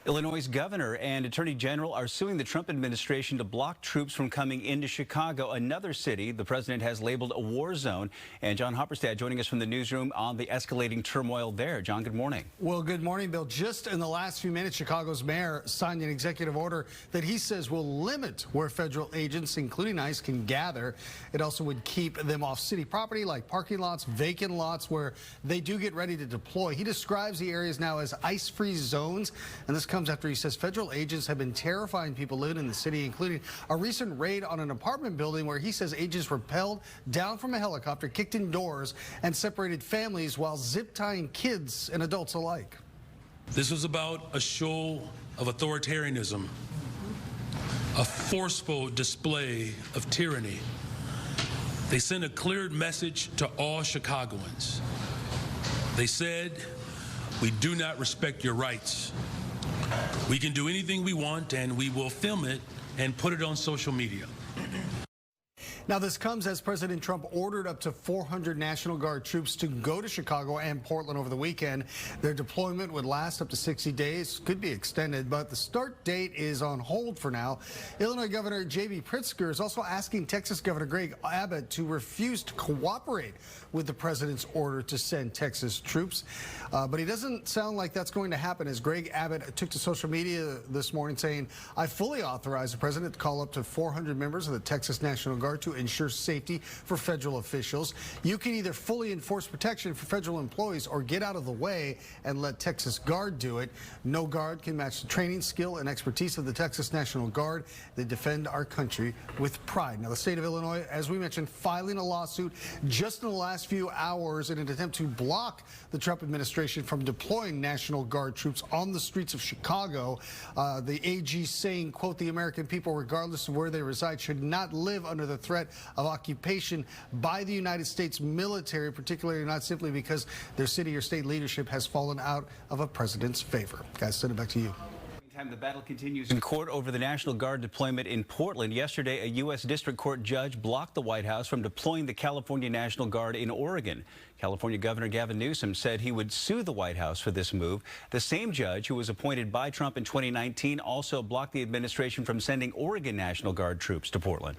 Illinois' governor and attorney general are suing the Trump administration to block troops from coming into Chicago, another city the president has labeled a war zone. And John Hopperstad joining us from the newsroom on the escalating turmoil there. John, good morning. Well, good morning, Bill. Just in the last few minutes, Chicago's mayor signed an executive order that he says will limit where federal agents, including ICE, can gather. It also would keep them off city property like parking lots, vacant lots where they do get ready to deploy. He describes the areas now as ICE-free zones, and this comes after he says federal agents have been terrifying people living in the city, including a recent raid on an apartment building where he says agents rappelled down from a helicopter, kicked in doors, and separated families while zip-tying kids and adults alike. This was about a show of authoritarianism, a forceful display of tyranny. They sent a clear message to all Chicagoans. They said, "We do not respect your rights. We can do anything we want, and we will film it and put it on social media." Now, this comes as President Trump ordered up to 400 National Guard troops to go to Chicago and Portland over the weekend. Their deployment would last up to 60 days, could be extended, but the start date is on hold for now. Illinois Governor J.B. Pritzker is also asking Texas Governor Greg Abbott to refuse to cooperate with the president's order to send Texas troops. But he doesn't sound like that's going to happen, as Greg Abbott took to social media this morning saying, "I fully authorize the president to call up to 400 members of the Texas National Guard to ensure safety for federal officials. You can either fully enforce protection for federal employees or get out of the way and let Texas Guard do it. No guard can match the training, skill, and expertise of the Texas National Guard. They defend our country with pride." Now, the state of Illinois, as we mentioned, filing a lawsuit just in the last few hours in an attempt to block the Trump administration from deploying National Guard troops on the streets of Chicago. The AG saying, quote, "The American people, regardless of where they reside, should not live under the threat of occupation by the United States military, particularly not simply because their city or state leadership has fallen out of a president's favor." Guys, send it back to you. The battle continues in court over the National Guard deployment in Portland. Yesterday, a U.S. District Court judge blocked the White House from deploying the California National Guard in Oregon. California Governor Gavin Newsom said he would sue the White House for this move. The same judge who was appointed by Trump in 2019 also blocked the administration from sending Oregon National Guard troops to Portland.